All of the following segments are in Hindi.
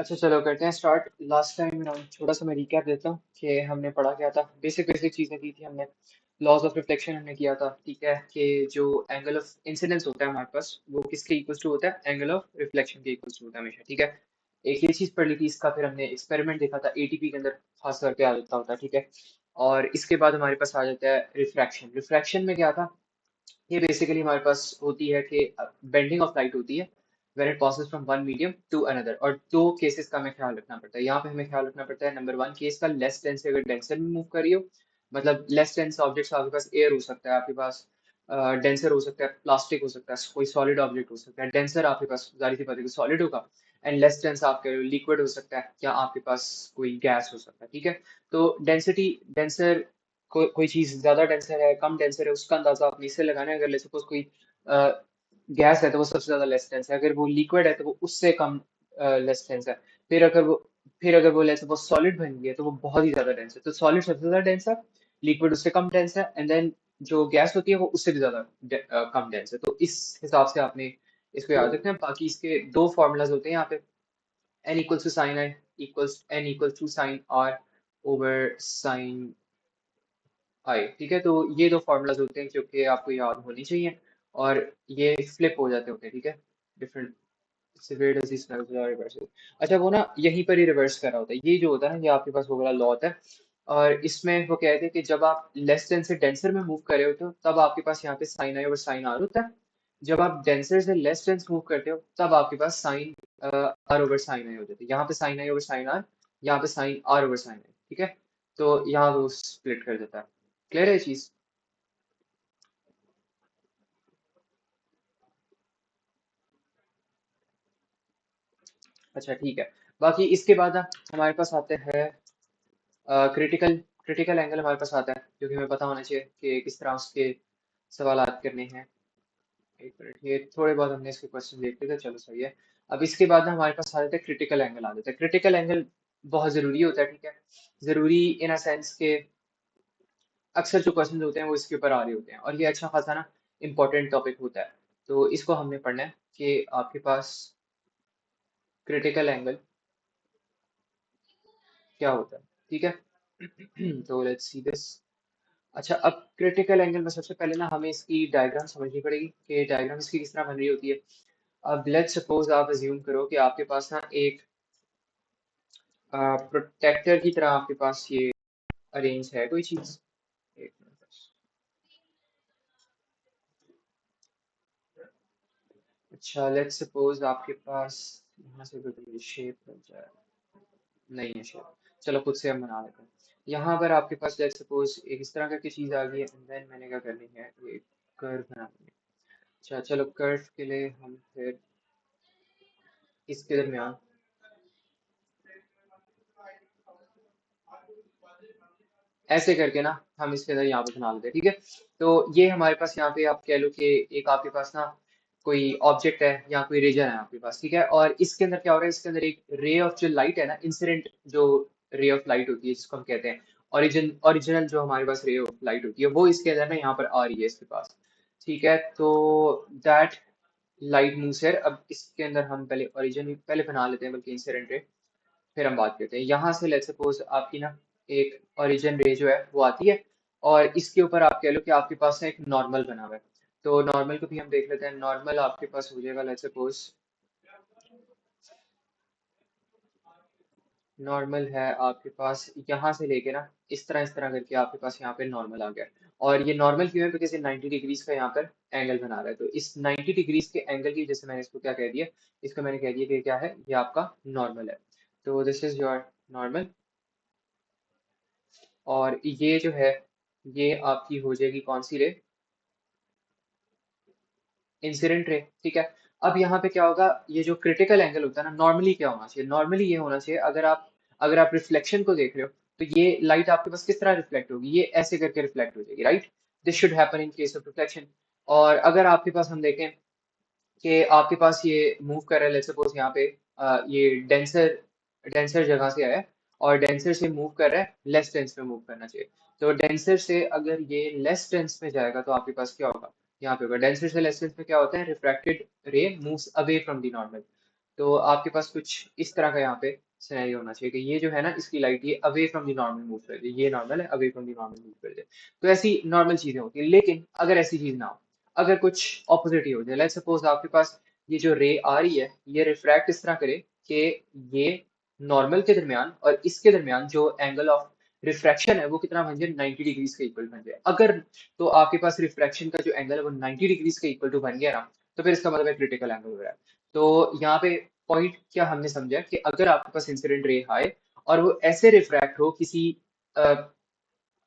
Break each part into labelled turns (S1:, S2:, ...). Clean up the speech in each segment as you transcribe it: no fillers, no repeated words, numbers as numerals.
S1: अच्छा चलो करते हैं स्टार्ट। लास्ट टाइम थोड़ा सा मैं रिकैप देता हूँ कि हमने पढ़ा क्या था। बेसिक बेसिक चीज़ें की थी हमने। लॉज ऑफ रिफ्लेक्शन हमने किया था, ठीक है, कि जो एंगल ऑफ इंसिडेंस होता है हमारे पास वो किसके इक्वल टू होता है, एंगल ऑफ रिफ्लेक्शन के इक्वल टू होता है हमेशा, ठीक है। एक ये चीज़ पढ़ ली थी, इसका फिर हमने एक्सपेरिमेंट देखा था एटीपी के अंदर खास करके आ जाता होता है, ठीक है। और इसके बाद हमारे पास आ जाता है रिफ्रैक्शन। रिफ्रैक्शन में क्या था, ये बेसिकली हमारे पास होती है कि बेंडिंग ऑफ लाइट होती है when it passes from one medium to another. और दो केसेस का हमें ख्याल रखना पड़ता है यहाँ पे। हमें ख्याल रखना पड़ता है नंबर वन केस का, लेस डेंस से अगर डेंसर में मूव कर रही हो, मतलब लेस डेंस ऑब्जेक्ट आपके पास एयर हो सकता है, आपके पास डेंसर हो सकता है, प्लास्टिक हो सकता है, कोई सॉलिड ऑब्जेक्ट हो सकता है। डेंसर आपके पास जारी सी बात है सॉलिड होगा, एंड लेस डेंस आपके लिक्विड हो सकता है, या आपके पास कोई गैस हो सकता है, ठीक है। तो डेंसिटी, डेंसर, कोई चीज ज्यादा डेंसर है कम डेंसर है उसका अंदाजा आपने इससे लगाना है। अगर लेट्स सपोज कोई गैस है तो वो सबसे ज्यादा लेस डेंस है, अगर वो लिक्विड है तो वो उससे कम लेस डेंस है। फिर अगर वो फिर अगर वो लेट्स सपोज सॉलिड बन गई है तो वो बहुत ही ज्यादा डेंस है। तो सॉलिड सबसे ज्यादा डेंस है, लिक्विड उससे कम डेंस है, एंड देन जो गैस होती है वो उससे भी ज्यादा कम डेंस है। तो इस हिसाब से आपने इसको याद रखना है। बाकी इसके दो फॉर्मूलाज होते हैं यहाँ पे। n equals to sine i equals n equals to sine are over sine आई, ठीक है। तो ये दो फॉर्मूलाज होते हैं जो कि आपको याद होनी चाहिए, और ये फ्लिप हो जाते होते हैं, ठीक है। डिफरेंट से वेयर डज दिस रिवर्स। अच्छा वो ना यहीं पर ही रिवर्स कर रहा होता है, ये जो होता है ना, ये आपके पास वो वाला लॉ होता है। और इसमें वो कहते हैं कि जब आप लेस डेंस से डेंसर में मूव कर रहे होते हो तब आपके पास यहाँ पे sine I over sine R होता है। जब आप डेंसर से लेस डेंस मूव करते हो तब आपके पास sine are over sine I हो जाती है। यहाँ पे sine I over sine R, यहाँ पे साइन आर ओवर साइन आई, ठीक है। तो यहाँ वो स्प्लिट कर देता है। क्लियर है ये चीज? अच्छा ठीक है। बाकी इसके बाद ना हमारे पास आते हैं क्रिटिकल। क्रिटिकल एंगल हमारे पास आता है जो कि हमें पता होना चाहिए कि किस तरह उसके सवालात करने हैं। एक मिनट, ये थोड़े बहुत हमने इसके क्वेश्चन देख लिए थे, चलो सही है। अब इसके बाद ना हमारे पास आ जाता है क्रिटिकल एंगल आ जाता है। क्रिटिकल एंगल बहुत जरूरी होता है, ठीक है। जरूरी इन अ सेंस के अक्सर जो क्वेश्चन होते हैं वो इसके ऊपर आ रहे होते हैं, और ये अच्छा खासा ना इंपॉर्टेंट टॉपिक होता है। तो इसको हमने पढ़ना है कि आपके पास क्रिटिकल एंगल क्या होता है, ठीक है। तो लेट्स सी दिस। अच्छा अब क्रिटिकल एंगल में सबसे पहले ना हमें इसकी डायग्राम समझनी पड़ेगी कि डायग्राम इसकी किस तरह बन रही होती है। अब लेट्स सपोज आप अज्यूम करो कि आपके पास ना एक प्रोटेक्टर की तरह आपके पास ये अरेंज है कोई चीज। एक मिनट बस। अच्छा लेट्स सपोज आपके पास यहाँ से कोई शेप बन जाए, नहीं है शेप, चलो खुद से हम बना लेते हैं। यहाँ पर आपके पास लेट्स सपोज एक इस तरह का की चीज आ गई है, एंड देन मैंने क्या करनी है, एक कर्व बनानी है। अच्छा चलो कर्व के लिए हम फिर इसके दरमियान ऐसे करके ना हम इसके अंदर यहाँ पे बना लेते हैं, ठीक है। तो ये हमारे पास यहाँ पे आप कह लो कि एक आपके पास ना कोई ऑब्जेक्ट है या कोई रीजन है आपके पास, ठीक है। और इसके अंदर क्या हो रहा है, इसके अंदर एक रे ऑफ जो लाइट है ना, इंसिडेंट जो रे ऑफ लाइट होती है जिसको हम कहते हैं ओरिजिनल जो हमारे पास रे ऑफ लाइट होती है वो इसके अंदर ना यहाँ पर आ रही है इसके पास, ठीक है। तो दैट लाइट मूव्स हियर। अब इसके अंदर हम पहले ओरिजिन पहले बना लेते हैं, बल्कि इंसिडेंट रे फिर हम बात करते हैं। यहाँ से लेट्स सपोज आपकी ना एक ओरिजिन रे जो है वो आती है, और इसके ऊपर आप कह लो कि आपके पास ना एक नॉर्मल बना हुआ है। तो नॉर्मल को भी हम देख लेते हैं। नॉर्मल आपके पास हो जाएगा लेट्स सपोज, नॉर्मल है आपके पास यहाँ से लेके ना इस तरह करके आपके पास यहाँ पे नॉर्मल आ गया। और ये नॉर्मल क्यों है, बिकॉज ये 90 डिग्रीज का यहाँ पर एंगल बना रहा है। तो इस 90 डिग्रीज के एंगल की जैसे मैंने इसको क्या कह दिया, इसको मैंने कह दिया कि क्या है, ये आपका नॉर्मल है। तो दिस इज योर नॉर्मल। और ये जो है ये आपकी हो जाएगी कौन सी रे, इंसिडेंट रे, ठीक है। अब यहाँ पे क्या होगा, ये जो क्रिटिकल एंगल होता है ना, नॉर्मली क्या होना चाहिए, नॉर्मली ये होना चाहिए अगर आप रिफ्लेक्शन को देख रहे हो तो ये लाइट आपके पास किस तरह रिफ्लेक्ट होगी, ये ऐसे करके रिफ्लेक्ट हो जाएगी, right. This should happen in case of reflection. और अगर आपके पास हम देखें कि आपके पास ये मूव कर रहा है, लेट्स सपोज यहाँ पे ये डेंसर डेंसर जगह से आया है, और डेंसर से मूव कर रहा है, लेस डेंस में मूव करना चाहिए। तो डेंसर से अगर ये लेस डेंस में जाएगा तो आपके पास क्या होगा, यहाँ पे होगा डेंसर से लेस डेंस में क्या होता है, रिफ्रैक्टेड रे moves away from the normal. तो आपके पास कुछ इस तरह का यहाँ पे सिनेरियो होना चाहिए कि ये जो है ना इसकी लाइट ये away from the normal move कर दे, ये नॉर्मल है away from the normal move कर दे। तो ऐसी नॉर्मल चीजें होती है, लेकिन अगर ऐसी चीज ना हो, अगर कुछ ऑपोजिट ही हो जाए, लेट्स सपोज आपके पास ये जो रे आ रही है ये रिफ्रैक्ट इस तरह करे कि ये नॉर्मल के दरमियान और इसके दरमियान जो एंगल ऑफ रिफ्रैक्शन है वो कितना बन जाए, 90 डिग्रीज के इक्वल बन जाए। अगर तो आपके पास रिफ्रैक्शन का जो एंगल है वो 90 डिग्रीज के इक्वल टू बन गया ना, तो फिर इसका मतलब है क्रिटिकल एंगल हो रहा है। तो यहाँ पे पॉइंट क्या हमने समझा कि अगर आपके पास इंसिडेंट रे आए और वो ऐसे रिफ्रैक्ट हो किसी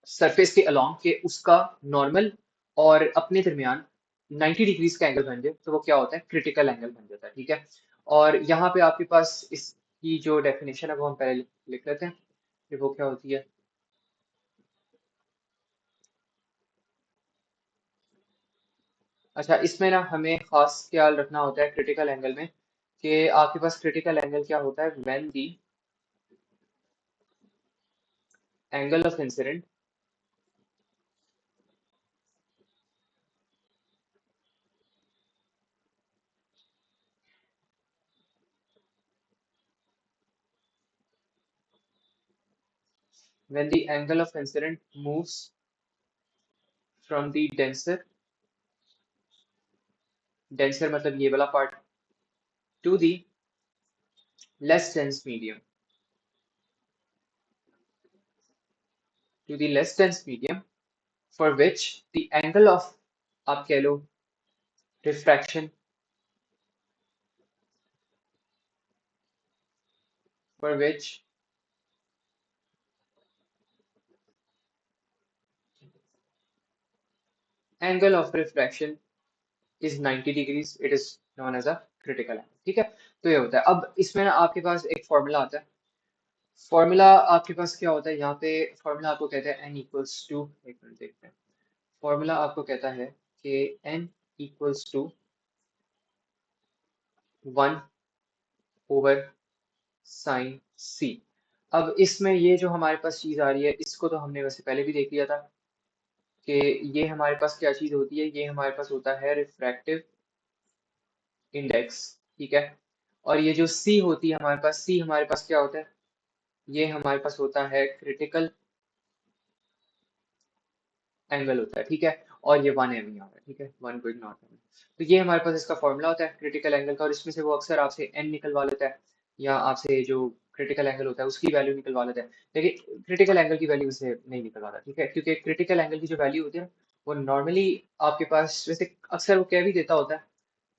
S1: सरफेस के अलोंग के उसका नॉर्मल और अपने दरमियान 90 डिग्रीज का एंगल बन जाए, तो वो क्या होता है, क्रिटिकल एंगल बन जाता है। ठीक है, और यहाँ पे आपके पास इसकी जो डेफिनेशन है वो हम पहले लिख लेते हैं कि वो क्या होती है। अच्छा, इसमें ना हमें खास ख्याल रखना होता है क्रिटिकल एंगल में कि आपके पास क्रिटिकल एंगल क्या होता है, when the angle of incident, when the angle of incident moves from the denser मतलब ये वाला part, to the less dense medium, to the less dense medium for which the angle of, आप कह लो, refraction, for which angle of refraction is 90 degrees, it is known as a critical angle। ठीक है, तो ये होता है। अब इसमें ना आपके पास एक फॉर्मूला आता है। फॉर्मूला आपके पास क्या होता है यहाँ पे, फॉर्मूला आपको कहता है n इक्वल्स टू, एक मिनट देखते हैं, फॉर्मूला आपको कहता है कि n equals to 1 over sine c. अब इसमें ये जो हमारे पास चीज आ रही है इसको तो हमने वैसे पहले भी देख लिया था कि ये हमारे पास क्या चीज होती है, ये हमारे पास होता है रिफ्रैक्टिव इंडेक्स। ठीक है, और ये जो सी होती है हमारे पास, सी हमारे पास क्या होता है, ये हमारे पास होता है क्रिटिकल एंगल होता है। ठीक है, और ये 1 एम आ रहा है। ठीक है, 1 को इग्नोर करना। तो ये हमारे पास इसका फॉर्मूला होता है क्रिटिकल एंगल का, और इसमें से वो अक्सर आपसे एन निकलवा लेता है या आपसे जो क्रिटिकल एंगल होता है उसकी वैल्यू निकलवा लेता है, लेकिन क्रिटिकल एंगल की वैल्यू उसे नहीं निकलवाता। ठीक है, क्योंकि क्रिटिकल एंगल की जो वैल्यू होती है ना, वो नॉर्मली आपके पास वैसे अक्सर वो कह भी देता होता है,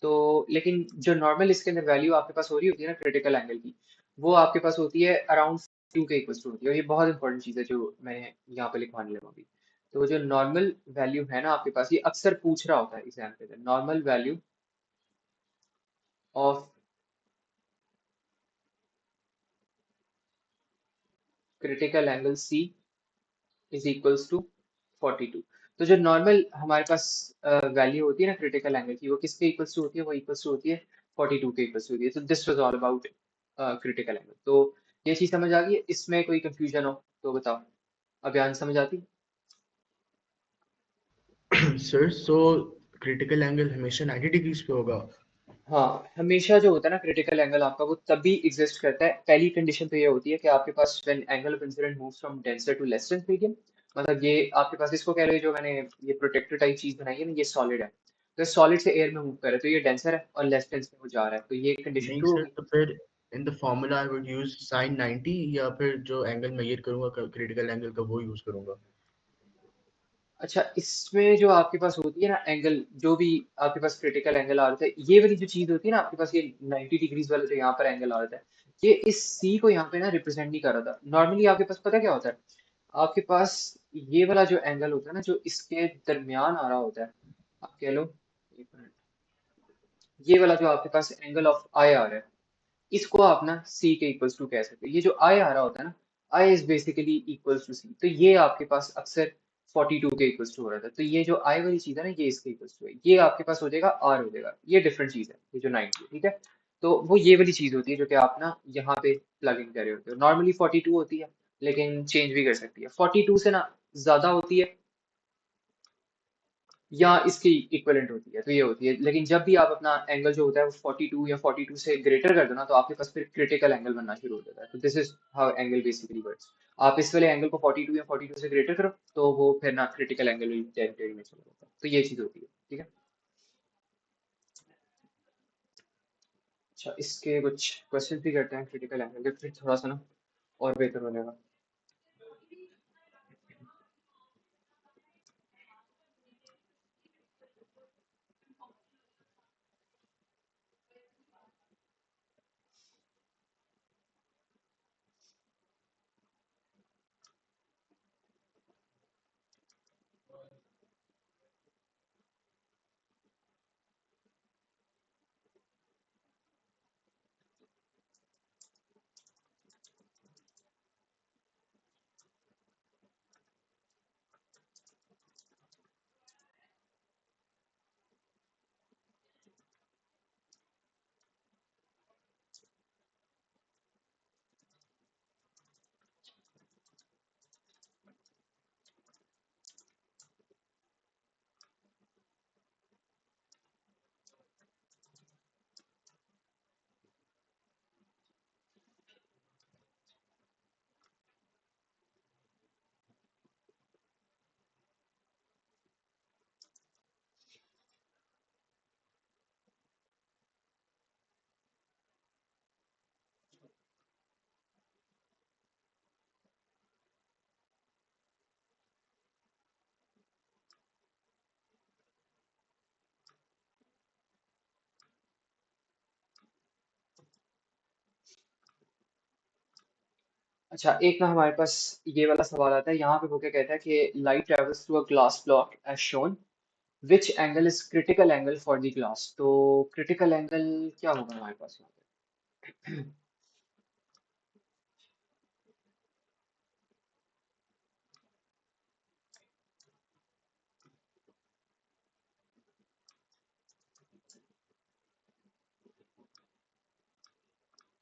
S1: तो लेकिन जो नॉर्मल इसके अंदर वैल्यू आपके पास हो रही होती है ना क्रिटिकल एंगल की, वो आपके पास होती है अराउंड 2 के इक्वल टू होती है। और ये बहुत इंपॉर्टेंट चीज़ है जो मैं यहाँ पे लिखवाने लगा अभी। तो जो नॉर्मल वैल्यू है ना आपके पास, ये अक्सर पूछ रहा होता है एग्जाम के अंदर, normal value of critical angle C is equals to 42। तो जो नॉर्मल हमारे पास वैल्यू होती है ना क्रिटिकल एंगल की, वो किसके इक्वल्स टू होती है, वो इक्वल्स टू होती है 42 के इक्वल्स टू होती है। तो this was all about critical angle. तो ये चीज समझ आ गई है, इसमें कोई कंफ्यूजन हो तो बताओ। अभियान समझ आती?
S2: सर सो क्रिटिकल एंगल हमेशा 90 डिग्रीज पे होगा?
S1: हाँ, हमेशा जो होता है ना क्रिटिकल एंगल आपका, वो तभी एग्जिस्ट करता है। पहली कंडीशन तो ये होती है कि आपके पास when angle of incident moves from denser to less dense medium, मतलब ये आपके पास, इसको कह लो, ये जो मैंने ये प्रोटेक्टर टाइप चीज बनाई है ना, ये सॉलिड है, तो सॉलिड से एयर में मूव कर रहा है, तो ये डेंसर है और लेस डेंस में वो जा रहा है, तो ये कंडीशन
S2: नहीं
S1: ट्रू
S2: सर,
S1: होगी।
S2: तो फिर in the formula I would use sine 90, या फिर जो एंगल मेजर करूंगा क्रिटिकल एंगल का वो यूज करूंगा?
S1: अच्छा, इसमें जो आपके पास होती है ना एंगल, जो भी आपके पास क्रिटिकल एंगल आ रहा है, ये वाली जो चीज होती है ना आपके पास, ये 90 डिग्रीज वाला जो यहाँ पर एंगल आ रहा है, ये इस सी को यहाँ पे ना रिप्रेजेंट नहीं कर रहा था। नॉर्मली आपके पास पता क्या होता है, आपके पास ये वाला जो एंगल होता है ना, जो इसके दरमियान आ रहा होता है, आप कह लो, एक मिनट, ये वाला जो आपके पास एंगल ऑफ आई आ रहा है, इसको आप ना सी के इक्वल्स टू कह सकते हो। ये जो आई आ रहा होता है ना, I is basically equals to सी, तो ये आपके पास अक्सर 42 के इक्वल्स टू हो रहा था। तो ये जो आई वाली चीज है ना, ये इसके इक्वल्स टू है, ये आपके पास हो जाएगा आर हो जाएगा, ये डिफरेंट चीज है, ये जो 90 है। ठीक है, तो वो ये वाली चीज होती है जो कि आप ना यहाँ पे प्लग इन कर रहे होते हो। नॉर्मली 42 होती है, लेकिन चेंज भी कर सकती है, 42 से ना ज्यादा होती है या इसकी इक्वलेंट होती है, तो ये होती है। लेकिन जब भी आप अपना एंगल जो होता है वो 42 या 42 से ग्रेटर कर दो ना, तो आपके पास फिर क्रिटिकल एंगल बनना शुरू हो जाता है। तो this is how angle basically works. आप इस वाले एंगल को 42 या 42 से ग्रेटर करो तो वो फिर ना क्रिटिकल एंगल टेरिटरी में चला जाता है। तो ये चीज होती है, ठीक है। अच्छा, इसके कुछ क्वेश्चन भी करते हैं क्रिटिकल एंगल के, फिर थोड़ा सा ना और बेहतर हो जाएगा। अच्छा, एक ना हमारे पास ये वाला सवाल आता है यहाँ पे। वो क्या कहता है कि light travels through a glass block as shown, which angle is critical angle for the glass. तो क्रिटिकल एंगल क्या होगा हमारे पास यहाँ पे?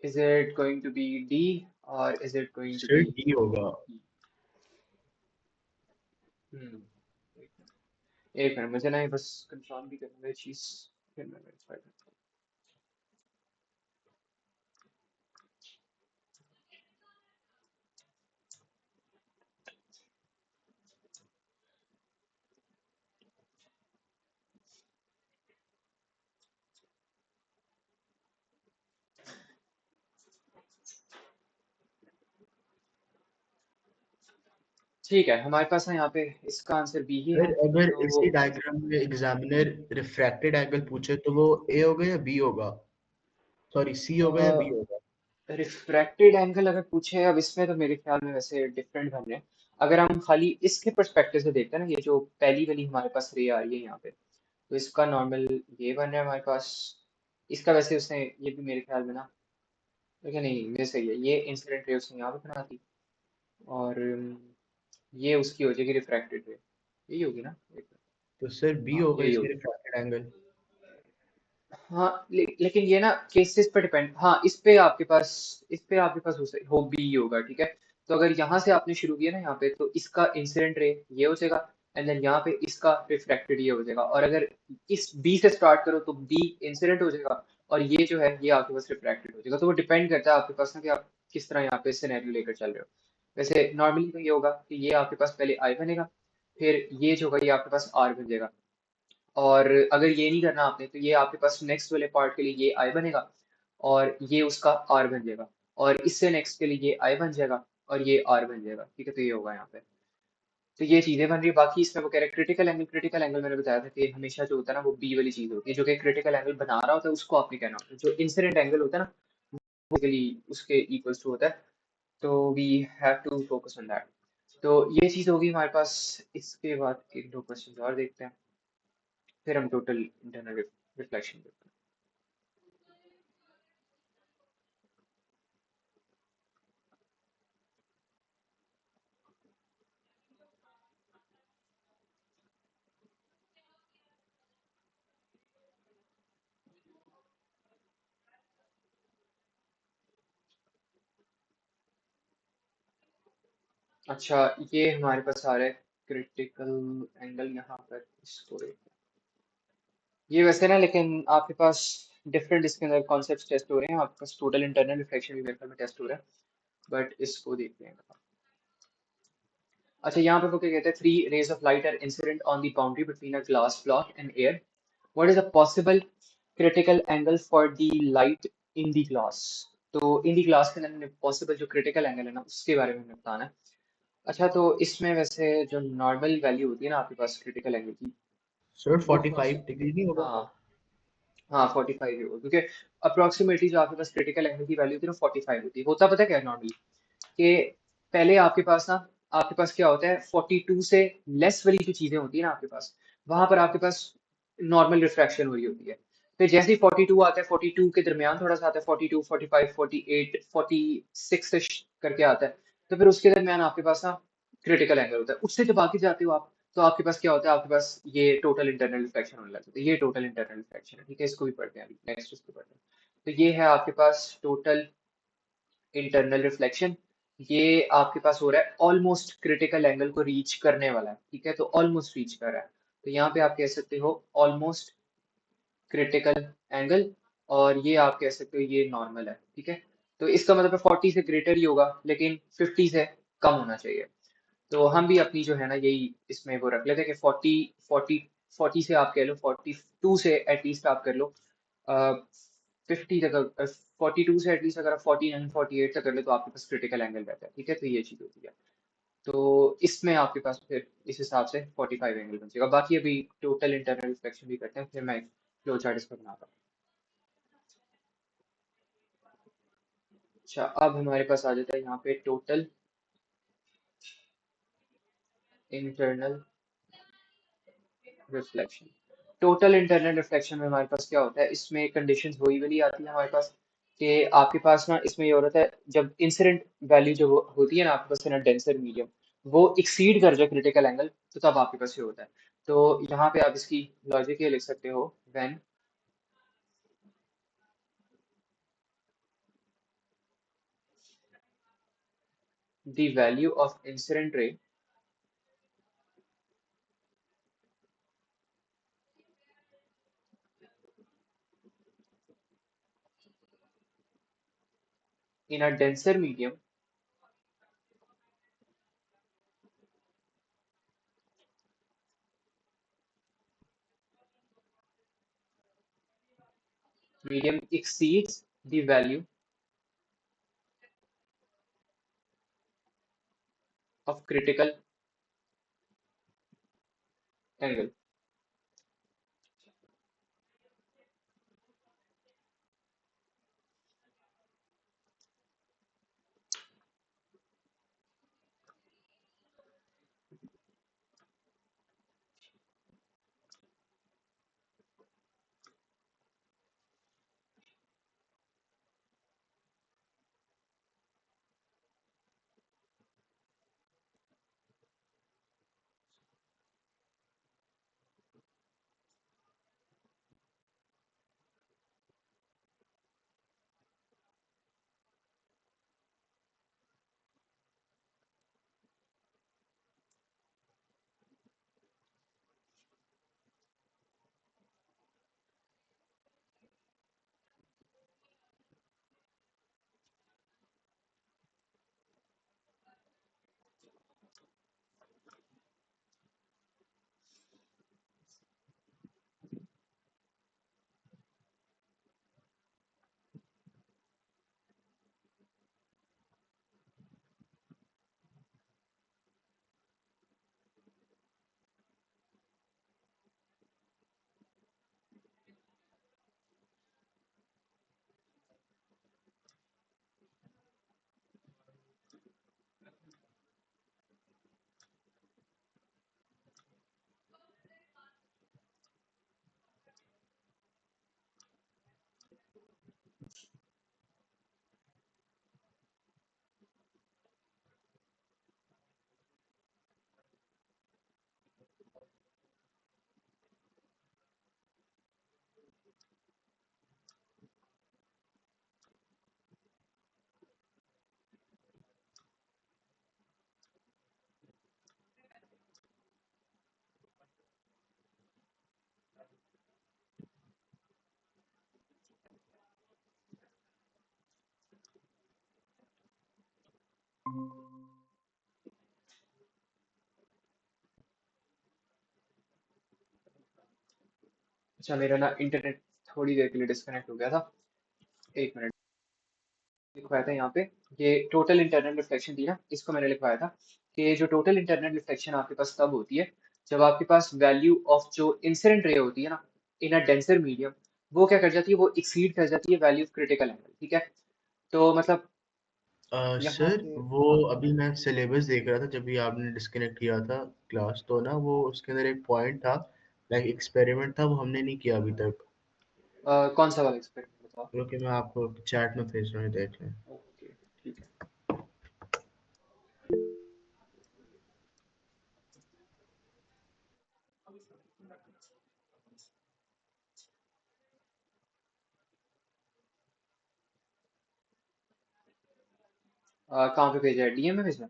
S1: Is it going to be D और is it going to
S2: sir
S1: be
S2: D होगा।
S1: ई? एक मिनट, मुझे ना ये बस कंफर्म भी करना है चीज, फिर मैं verify करता हूँ। ठीक है, हमारे पास ना यहाँ पे इसका आंसर बी ही
S2: सर
S1: है।
S2: अगर इसी
S1: तो
S2: डायग्राम में एग्जामिनर रिफ्रैक्टेड एंगल पूछे तो वो ए होगा या बी होगा, सॉरी सी होगा या बी होगा?
S1: रिफ्रैक्टेड एंगल अगर पूछे अब इसमें, तो मेरे ख्याल में वैसे डिफरेंट बन रहे हैं। अगर हम खाली इसके परस्पेक्टिव से देखते हैं ना, ये जो पहली वाली हमारे पास रे आ रही है यहाँ पे, तो इसका नॉर्मल ये बन रहा है हमारे पास। इसका वैसे उसने ये भी मेरे ख्याल में ना, लेकिन नहीं ये सही है, ये इंसिडेंट रे उसने यहाँ पे बना दी। और ये उसकी हो जाएगी रिफ्रैक्टेड रे, यही होगी ना। एक मिनट।
S2: तो सर बी
S1: हाँ
S2: होगा
S1: यही
S2: इसकी
S1: होगी।
S2: Refracted angle.
S1: हाँ लेकिन ये ना केसेस पर डिपेंड। हाँ, इस पे आपके पास हो बी होगा, ठीक है। तो अगर यहाँ से आपने शुरू किया ना यहाँ पे, तो इसका इंसिडेंट रे ये हो जाएगा, एंड देन यहाँ पे इसका रिफ्रैक्टेड ये हो जाएगा। और अगर इस बी से स्टार्ट करो तो बी इंसिडेंट हो जाएगा, और ये जो है ये आपके पास रिफ्रैक्टेड हो जाएगा। तो वो डिपेंड करता है आपके पास ना कि आप किस तरह यहाँ पे सिनेरियो लेकर चल रहे हो। वैसे नॉर्मली तो ये होगा कि ये आपके पास पहले आई बनेगा, फिर ये जो होगा ये आपके पास आर बन जाएगा। और अगर ये नहीं करना आपने, तो ये आपके पास नेक्स्ट वाले पार्ट के लिए ये आई बनेगा, और ये उसका आर बन जाएगा। और इससे नेक्स्ट के लिए ये आई बन जाएगा, और ये आर बन जाएगा, ठीक है। तो ये होगा यहाँ पे। तो ये चीजें बन रही है। बाकी इसमें वो कह रहे हैं क्रिटिकल एंगल मैंने बताया था कि हमेशा जो होता है ना वो बी वाली चीज होती है, जो कि क्रिटिकल एंगल बना रहा होता है उसको आपने कहना होता है। जो इंसिडेंट एंगल होता है ना वो basically उसके इक्वल्स टू होता है। तो we have to focus on that. तो ये चीज होगी हमारे पास। इसके बाद एक दो क्वेश्चन और देखते हैं, फिर हम टोटल इंटरनल रिफ्लेक्शन देखते हैं। अच्छा, ये हमारे पास आ रहा है क्रिटिकल एंगल यहाँ पर इसको ये वैसे ना, लेकिन आपके पास डिफरेंट इसके अंदर कॉन्सेप्ट्स टेस्ट हो रहे हैं। आपके पास टोटल इंटरनल रिफ्लेक्शन भी मेरे ख्याल में टेस्ट हो रहा है, बट इसको देखते हैं। अच्छा, यहाँ पे वो क्या कहते हैं, three rays of light are incident on the boundary between a glass block and air. What is a possible critical angle for the light in the glass. तो इन द ग्लास के अंदर पॉसिबल जो क्रिटिकल एंगल है ना, उसके बारे में हमें बताना है। अच्छा, तो इसमें वैसे जो नॉर्मल वैल्यू होती है ना आपके पास क्रिटिकल एंगल की,
S2: सर
S1: वो
S2: 45 डिग्री नहीं होगा?
S1: हाँ हाँ 45 ही होगा, क्योंकि अप्रोक्सीमेटली जो आपके पास क्रिटिकल एंगल की वैल्यू होती है ना 45 होती है। होता पता है क्या है नॉर्मली, कि पहले आपके पास ना, आपके पास क्या होता है, 42 से लेस वाली जो चीजें होती है ना आपके पास, वहां पर आपके पास नॉर्मल रिफ्रैक्शन हो रही होती है। फिर जैसे ही 42 आता है, 42 के दरमियान थोड़ा सा आता है, 42 45 48 46 करके आता है, तो फिर उसके दरमियान आपके पास ना क्रिटिकल एंगल होता है। उससे जब आगे जाते हो आप, तो आपके पास क्या होता है, आपके पास ये टोटल इंटरनल रिफ्लेक्शन होने लगता है। ये टोटल इंटरनल रिफ्लेक्शन है, ठीक है, इसको भी पढ़ते हैं अभी, नेक्स्ट इसको पढ़ते हैं। तो ये है आपके पास टोटल इंटरनल रिफ्लेक्शन। ये आपके पास हो रहा है ऑलमोस्ट क्रिटिकल एंगल को रीच करने वाला है, ठीक है, तो ऑलमोस्ट रीच कर रहा है। तो यहाँ पे आप कह सकते हो ऑलमोस्ट क्रिटिकल एंगल, और ये आप कह सकते हो ये नॉर्मल है, ठीक है। तो इसका मतलब है 40 से ग्रेटर ही होगा, लेकिन 50 से कम होना चाहिए। तो हम भी अपनी जो है ना यही इसमें वो रख लेते हैं कि 40 से आप कह लो, 42 से एटलीस्ट आप कर लो 50 तक। 42 से एटलीस्ट अगर आप 49 48 तक कर लो, तो आपके पास क्रिटिकल एंगल रहता है, ठीक है। तो ये चीज़ होती है। तो इसमें आपके पास फिर इस हिसाब से 45 एंगल बन जाएगा। बाकी अभी टोटल इंटरनल रिफ्लेक्शन भी करते हैं, फिर मैं फ्लो चार्ट इसका बनाता हूँ। अच्छा, अब हमारे पास आ जाता है यहाँ पे total internal reflection. Total internal reflection में हमारे पास क्या होता है, इसमें कंडीशंस वही वाली आती है हमारे पास, कि आपके पास ना इसमें ये हो रहा है, जब इंसिडेंट वैल्यू जो होती है ना आपके पास ना डेंसर मीडियम, वो एक्सीड कर जाए क्रिटिकल एंगल, तो तब आपके पास ये होता है। तो यहाँ पे आप इसकी लॉजिक ये लिख सकते हो, when the value of incident ray in a denser medium medium exceeds the value of critical angle। अच्छा, मेरा ना इंटरनेट थोड़ी देर के लिए डिस्कनेक्ट हो गया था। एक मिनट। लिखवाया था यहाँ पे, ये टोटल इंटरनल रिफ्लेक्शन थी ना, इसको मैंने लिखवाया था कि जो टोटल इंटरनल रिफ्लेक्शन आपके पास तब होती है जब आपके पास वैल्यू ऑफ जो इंसिडेंट रे होती है ना इन अ डेंसर मीडियम, वो क्या कर जाती है, वो एक्सीड कर जाती है वैल्यू ऑफ क्रिटिकल एंगल। ठीक है, तो मतलब यहाँ
S2: सर
S1: पे
S2: वो
S1: हाँ,
S2: अभी मैं सिलेबस देख रहा था जब भी आपने डिस्कनेक्ट किया था क्लास, तो ना वो उसके अंदर एक पॉइंट था, लाइक एक्सपेरिमेंट था, वो हमने नहीं किया अभी तक।
S1: कौन सा वाला एक्सपेरिमेंट बताओ।
S2: ओके, मैं आपको चैट में भेज रहा हूँ, देख लें।
S1: ओके, ठीक है। कहाँ पे भेजा है, डीएम में भेजना।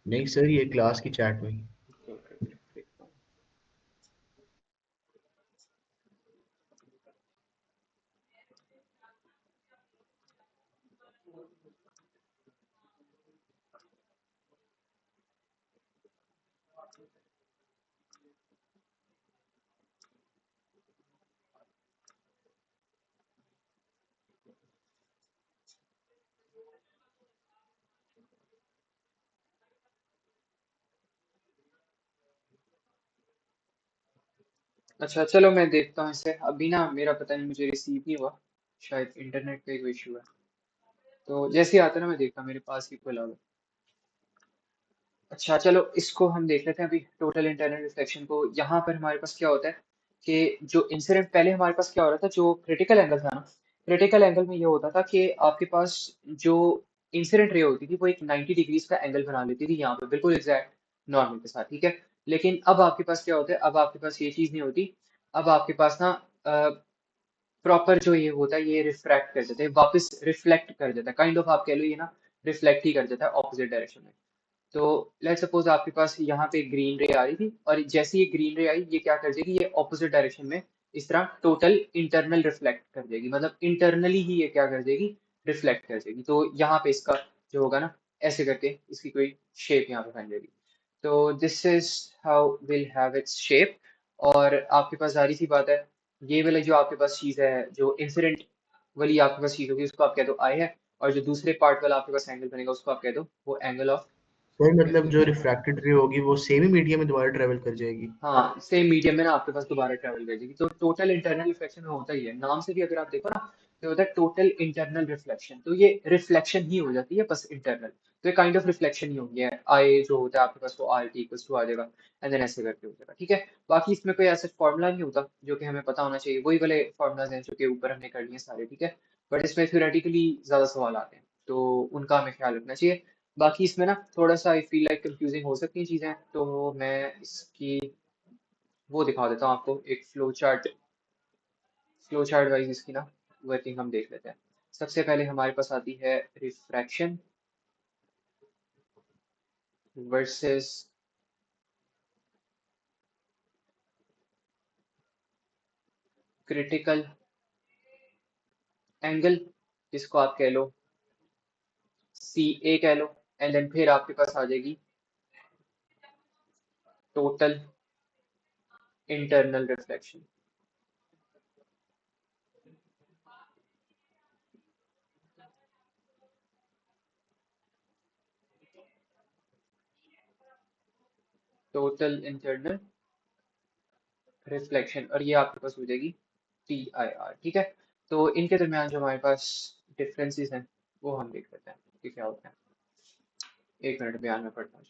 S2: नहीं सर, ये क्लास की चैट में ही।
S1: ओके, ओके, ओके, देखता हूँ। अच्छा चलो, मैं देखता हूँ इसे। अभी ना मेरा पता नहीं, मुझे रिसीव नहीं हुआ, शायद इंटरनेट का कोई इशू है। तो जैसे ही आता है ना मैं देखता हूँ, मेरे पास ही खुला हुआ है। अच्छा चलो, इसको हम देख लेते हैं अभी, टोटल इंटरनल रिफ्लेक्शन को। यहाँ पर हमारे पास क्या होता है कि जो इंसिडेंट, पहले हमारे पास क्या हो रहा था, जो क्रिटिकल एंगल था ना, क्रिटिकल एंगल में ये होता था कि आपके पास जो इंसिडेंट रे होती थी वो एक 90 डिग्रीज का एंगल बना लेती थी यहाँ पे, बिल्कुल एग्जैक्ट नॉर्मल के साथ। ठीक है, लेकिन अब आपके पास क्या होता है, अब आपके पास ये चीज नहीं होती। अब आपके पास ना प्रॉपर जो ये होता है, ये रिफ्रैक्ट कर देता है, वापस रिफ्लेक्ट कर देता है, काइंड ऑफ आप कह लो ये ना रिफ्लेक्ट ही कर देता है ऑपोजिट डायरेक्शन में। तो लेट सपोज आपके पास यहाँ पे ग्रीन रे आ रही थी, और जैसे ये ग्रीन रे आई, ये क्या कर देगी, ये ऑपोजिट डायरेक्शन में इस तरह टोटल इंटरनल रिफ्लेक्ट कर देगी, मतलब इंटरनली ही ये क्या कर देगी, रिफ्लेक्ट कर देगी। तो यहाँ पे इसका जो होगा ना, ऐसे करके इसकी कोई शेप यहाँ पे बन जाएगी। तो this is how will have its shape. और आपके पास जारी सी बात है, ये वाली जो आपके पास चीज है, जो इंसिडेंट वाली आपके पास चीज होगी, उसको आप कह दो आई है। और जो दूसरे पार्ट वाला आपके पास एंगल बनेगा, उसको आप कह दो वो एंगल ऑफ
S2: सर मतलब जो
S1: रिफ्लेक्शन।
S2: रिफ्रैक्टेड रे होगी वो सेम ही मीडियम में दोबारा ट्रेवल कर जाएगी।
S1: हाँ, सेम मीडियम में ना आपके पास दोबारा ट्रैवल कर जाएगी। तो टोटल इंटरनल रिफ्लेक्शन में होता ही है, नाम से भी अगर आप देखो ना, तो होता है टोटल इंटरनल रिफ्लेक्शन। तो ये रिफ्लेक्शन ही हो जाती है बस, इंटरनल। तो ये काइंड ऑफ रिफ्लेक्शन ही होगी है, आई जो होता है आपके पास वो आर टी इक्वल्स टू आ जाएगा, एंड देन ऐसे करके हो जाएगा। ठीक है, बाकी इसमें कोई ऐसा फॉर्मूला नहीं होता जो कि हमें पता होना चाहिए, वही वाले फॉर्मूलाज हैं जो कि ऊपर हमने कर लिए सारे। ठीक है, बट इसमें थ्योरेटिकली ज्यादा सवाल आते हैं, तो उनका हमें ख्याल रखना चाहिए। बाकी इसमें ना थोड़ा सा आई फील लाइक कंफ्यूजिंग हो सकती हैं चीजें, तो मैं इसकी वो दिखा देता हूँ आपको, एक फ्लो चार्ट वाइज इसकी ना वर्किंग हम देख लेते हैं। सबसे पहले हमारे पास आती है रिफ्रैक्शन वर्सेस क्रिटिकल एंगल, जिसको आप कह लो सी ए कह लो। एंड देन फिर आपके पास आ जाएगी total internal reflection. Total internal reflection, और ये आपके पास हो जाएगी टी आई आर। ठीक है, तो इनके दरमियान जो हमारे पास डिफरेंसेस हैं वो हम देख लेते हैं कि क्या होता है। एक मिनट, बयान में पढ़ता हूँ।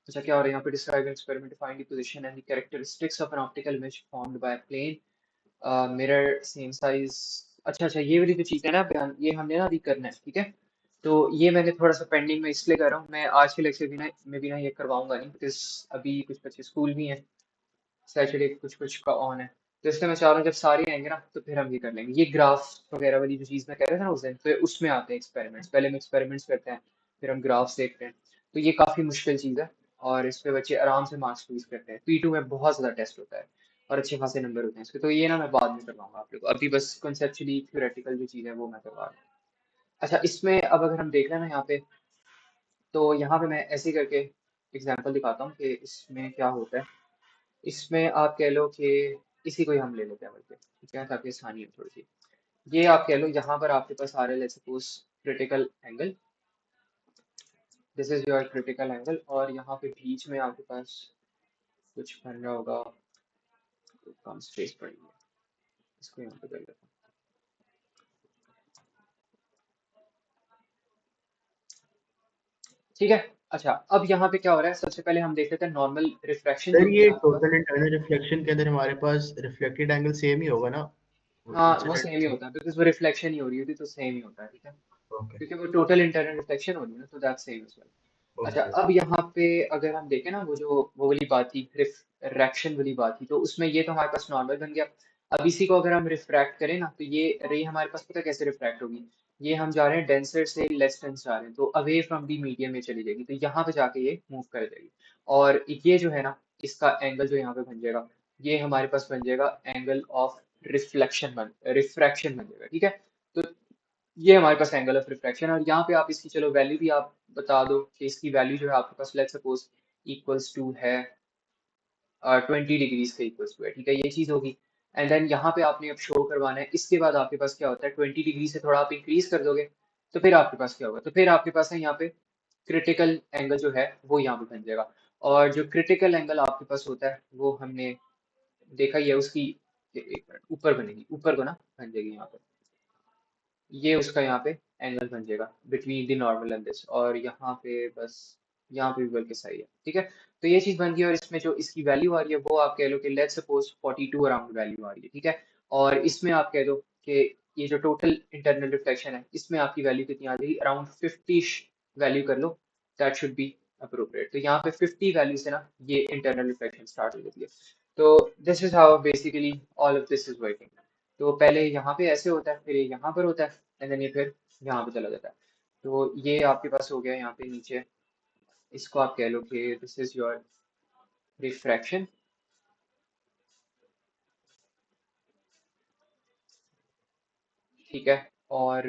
S1: अच्छा, क्या हो रहा है यहाँ पे, describe experiment, find the position and the characteristics of an optical image formed by plane mirror same size. अच्छा अच्छा, ये वाली जो चीज़ है ना बयान, ये हमने ना अभी करना है। ठीक है, तो ये मैंने थोड़ा सा पेंडिंग में इसलिए कर रहा हूँ, मैं आज के लेक्चर भी ना में भी ना ये करवाऊंगा नहीं, बिकॉज अभी कुछ बच्चे स्कूल भी हैं, सैटरडे कुछ कुछ का ऑन है। तो इसलिए मैं चाह रहा हूँ जब सारे आएंगे ना तो फिर हम ये कर लेंगे। ये ग्राफ वगैरह वाली जो चीज़ मैं कह रहा था ना उस दिन, तो उसमें आते हैं एक्सपेरिमेंट्स, पहले हम एक्सपेरिमेंट्स करते हैं, फिर हम ग्राफ्स देखते हैं। तो ये काफ़ी मुश्किल चीज़ है, और इस पे बच्चे आराम से मार्क्स स्क्वीज करते हैं। P2 में बहुत ज़्यादा टेस्ट होता है, और अच्छे खासे नंबर होते हैं इसके। तो ये ना मैं बाद में करवाऊंगा आप लोग को, अभी बस कंसेप्चुअली थ्योरेटिकल जो चीज़ है वो मैं करवा रहा हूँ। अच्छा, इसमें अब अगर हम देख लें ना यहाँ पे, तो यहाँ पे मैं ऐसे करके एग्जांपल दिखाता हूँ कि इसमें क्या होता है। इसमें आप कह लो कि इसी को ही हम ले लेते हैं बल्कि, ठीक है, ताकि आसानी हो थोड़ी सी। ये आप कह लो यहाँ पर आपके पास आ रहा है, let's suppose critical angle, this is your critical angle, और यहाँ पे बीच में आपके पास कुछ बन रहा होगा, तो कम स्पेस पड़ेगी, इसको यहाँ पे कर लेते हैं। ठीक है। अच्छा, अब यहाँ पे क्या हो रहा है, सबसे पहले हम देख लेते हैं नॉर्मल रिफ्रैक्शन जो
S2: सर
S1: होती
S2: ये
S1: है आपके पास।
S2: टोटल इंटरनल रिफ्लेक्शन के अंदर हमारे पास रिफ्लेक्टेड एंगल सेम ही होगा ना,
S1: हाँ, वो
S2: इंसिडेंट
S1: सेम ही
S2: से?
S1: होता है बिकॉज वो रिफ्लेक्शन ही हो रही होती है, तो सेम ही होता है, ठीक है,
S2: ओके
S1: क्योंकि वो टोटल इंटरनल रिफ्लेक्शन हो रही है ना, तो दैट सेम एज वेल। अच्छा,
S2: ओके।
S1: अब यहाँ पे अगर हम देखें ना, वो वाली बात थी, रिफ्रैक्शन वाली बात थी, तो उसमें ये तो हमारे पास नॉर्मल बन गया। अब इसी को अगर हम रिफ्रैक्ट करें ना, तो ये रे हमारे पास पता है कैसे रिफ्रैक्ट होगी। ये हम जा रहे हैं डेंसर से लेस डेंस जा रहे हैं, तो अवे फ्रॉम दी मीडियम में चली जाएगी, तो यहाँ पे जाके ये मूव कर जाएगी। और ये जो है ना, इसका एंगल जो यहाँ पे बन जाएगा, ये हमारे पास बन जाएगा एंगल ऑफ रिफ्रैक्शन बन जाएगा, ठीक है। तो ये हमारे पास एंगल ऑफ रिफ्रैक्शन, और यहाँ पे आप इसकी चलो वैल्यू भी आप बता दो कि इसकी वैल्यू जो है आपके पास लेट्स सपोज इक्वल्स टू है 20 डिग्रीज के इक्वल्स टू है, ठीक है, ये चीज होगी। एंड देन यहाँ पे आपने अब शो करवाना है, इसके बाद आपके पास क्या होता है, 20 डिग्री से थोड़ा आप इंक्रीज कर दोगे, तो फिर आपके पास क्या होगा, तो फिर आपके पास है यहाँ पे क्रिटिकल एंगल जो है वो यहाँ पे बन जाएगा। और जो क्रिटिकल एंगल आपके पास होता है वो हमने देखा ही है उसकी, एक मिनट, ऊपर बनेगी, ऊपर को ना बन जाएगी यहाँ पे, ये उसका यहाँ पे एंगल बन जाएगा between the normal and this, और यहाँ पे बस यहाँ पे भी बल्कि सही है, ठीक है। तो ये चीज बन गई, और इसमें जो इसकी वैल्यू आ रही है वो आप कह लो कि लेट्स सपोज 42 अराउंड वैल्यू आ रही है, ठीक है। और इसमें आप कह दो कि ये जो टोटल इंटरनल रिफ्लेक्शन है, इसमें आपकी वैल्यू कितनी आ जाएगी, अराउंड 50 वैल्यू कर लो, दैट शुड बी अप्रोप्रिएट। तो यहाँ पे 50 वैल्यू से ना ये इंटरनल रिफ्लेक्शन स्टार्ट हो जाती है। तो this is how basically all of this is working. तो पहले यहाँ पे ऐसे होता है, फिर ये यहाँ पर होता है, एंड देन ये फिर यहाँ पे चला जाता है। तो ये आपके पास हो गया यहाँ पे नीचे, इसको आप कह लो कि दिस इज योर रिफ्रैक्शन, ठीक है। और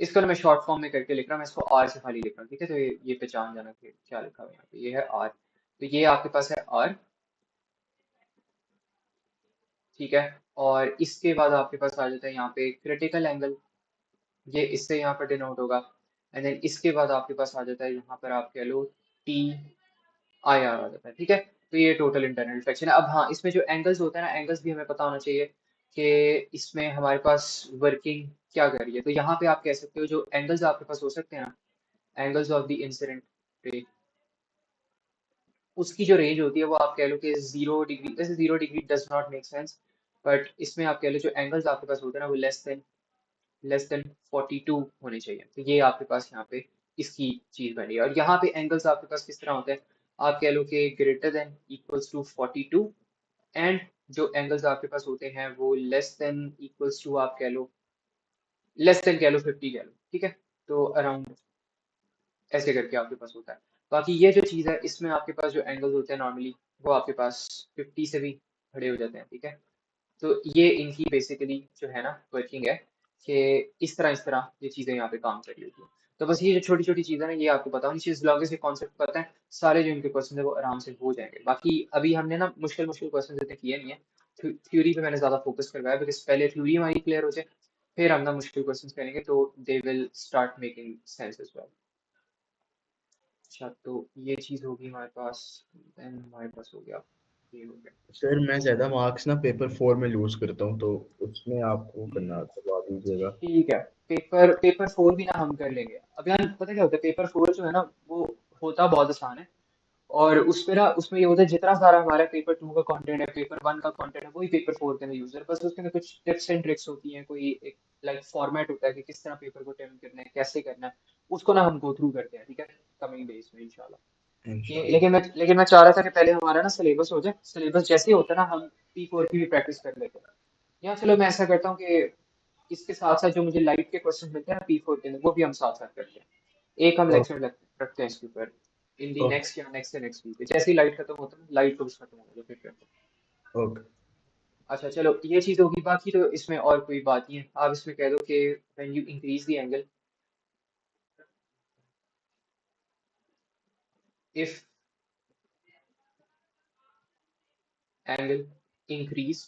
S1: इसको ना मैं शॉर्ट फॉर्म में करके लिख रहा हूँ, मैं इसको आर से खाली लिख रहा हूँ, ठीक है, तो ये पहचान जाना कि क्या लिखा हुआ है यहाँ पे, ये है आर, तो ये आपके पास है आर, ठीक है। और इसके बाद आपके पास आ जाता है यहाँ पे क्रिटिकल एंगल, ये इससे यहाँ पर डिनोट होगा। एंड देन इसके बाद आपके पास आ जाता है यहाँ पर आप कह लो टी आई आर आ जाता है, ठीक है। तो ये टोटल इंटरनल रिफ्लेक्शन है। अब हाँ, इसमें जो एंगल्स होते हैं ना, एंगल्स भी हमें पता होना चाहिए कि इसमें हमारे पास वर्किंग क्या कर रही है। तो यहाँ पे आप कह सकते हो जो एंगल्स आपके पास हो सकते हैं ना, angles of the incident ray, उसकी जो रेंज होती है वो आप कह लो कि 0 डिग्री, वैसे 0 degree does not make sense, but इसमें आप कह लो जो एंगल्स आपके पास होते हैं ना वो लेस देन 42 होने चाहिए। तो ये आपके पास यहाँ पे इसकी चीज बनी है। और यहाँ पे एंगल्स आपके पास किस तरह होते हैं, आप कह लो कि greater than equals to 42, and जो एंगल्स आपके पास होते हैं वो लेस देन इक्वल्स टू आप कह लो, लेस देन कह लो 50 कह लो, ठीक है। तो अराउंड ऐसे करके आपके पास होता है। बाकी ये जो चीज़ है, इसमें आपके पास जो एंगल्स होते हैं नॉर्मली वो आपके पास 50 से भी खड़े हो जाते हैं, ठीक है। तो ये इनकी बेसिकली जो है ना वर्किंग है, कि इस तरह ये चीजें यहाँ पे काम कर रही होती है। तो बस ये जो छोटी छोटी चीजें ना, ये आपको पता होनी चाहिए, इस लॉन्ग से कॉन्सेप्ट पता है, सारे जो इनके क्वेश्चन है वो आराम से हो जाएंगे। बाकी अभी हमने ना मुश्किल मुश्किल क्वेश्चन इतने किए नहीं है, थ्योरी पे मैंने ज्यादा फोकस करवाया, बिकॉज पहले थ्योरी हमारी क्लियर हो जाए, फिर हम ना मुश्किल क्वेश्चन करेंगे, तो they will start making sense as well. अच्छा, तो ये चीज होगी हमारे पास, देन हमारे पास हो गया, ये हो गया।
S2: सर मैं ज़्यादा मार्क्स ना पेपर 4 में लूज़ करता हूँ, तो उसमें आपको करना करवा दीजिएगा।
S1: ठीक है, पेपर पेपर 4 भी ना हम कर लेंगे। अब यार पता क्या होता है, पेपर 4 जो है ना वो होता बहुत आसान है, और उस पे ना उसमें ये होता है जितना सारा हमारा पेपर 2 का कंटेंट है, पेपर 1 का कंटेंट है, वही पेपर 4 के अंदर यूज है, बस उसके अंदर कुछ टिप्स एंड ट्रिक्स होती हैं, कोई एक लाइक फॉर्मेट होता है कि किस तरह पेपर को अटेम्प्ट करना है, कैसे करना है, उसको ना हम गो थ्रू करते हैं, ठीक है, कमिंग डेज में इंशाल्लाह। ये
S2: इंशाल्लाह।
S1: लेकिन मैं चाह रहा था कि पहले हमारा ना सिलेबस हो जाए, सिलेबस जैसे ही होता है ना हम P4 की भी प्रैक्टिस कर लेते हैं। या चलो मैं ऐसा करता हूँ कि इसके साथ साथ जो मुझे लाइट के क्वेश्चन मिलते हैं ना P4 के अंदर, वो भी हम साथ साथ करते हैं। एक हम
S2: ओके
S1: लेक्चर रखते हैं इसके ऊपर इन दी
S2: ओके
S1: नेक्स्ट या नेक्स्ट से नेक्स्ट वीक, जैसे ही लाइट खत्म होता है लाइट तो खत्म हो गया, फिर करते हैं।
S2: ओके।
S1: अच्छा चलो, ये चीज होगी, बाकी तो इसमें और कोई बात नहीं है। आप इसमें कह दो कि when you increase the angle, if angle increase,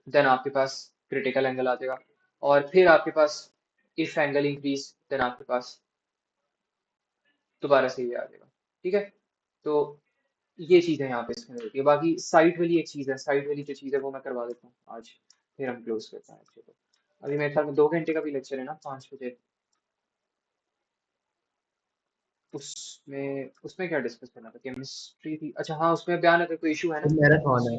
S1: then आपके पास क्रिटिकल एंगल आ जाएगा, और फिर आपके पास इफ एंगल इंक्रीज, देन आपके पास दोबारा से ये आ जाएगा। ठीक है, तो ये चीज़ है यहाँ पे इसके अंदर होती है। बाकी साइट वाली एक चीज़ है, साइट वाली जो चीज़ है वो मैं करवा देता हूँ आज, फिर हम क्लोज करते हैं अच्छे को। अभी मेरे ख्याल में 2 घंटे का भी लेक्चर है ना, 5 बजे। उसमें उसमें क्या डिस्कस करना था, केमिस्ट्री थी, अच्छा हाँ, उसमें बयान अगर कोई इशू है ना।
S2: सर मैराथन है।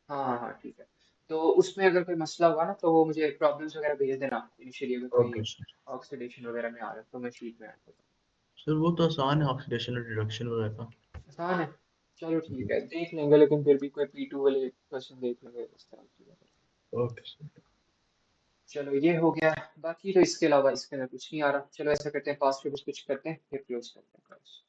S1: हाँ हाँ हाँ ठीक है। तो उसमें अगर कोई मसला हुआ ना तो वो मुझे प्रॉब्लम्स वगैरह भेज देना इनिशियली, अगर कोई
S2: ओके सर।
S1: ऑक्सीडेशन वगैरह में आ रहा है तो मैं शीट में ऐड करता
S2: सर वो तो आसान है, ऑक्सीडेशन और रिडक्शन वगैरह का।
S1: हूँ। आसान है, चलो
S2: जी।
S1: ठीक है, देख लेंगे, लेकिन फिर भी कोई P2 वाले क्वेश्चन देख लेंगे इस तरह की बात है।
S2: Okay sir.
S1: चलो ये हो गया, बाकी तो इसके अलावा इसके अंदर कुछ नहीं आ रहा। चलो ऐसा करते हैं, पास्ट में कुछ करते हैं फिर क्लोज करते हैं class।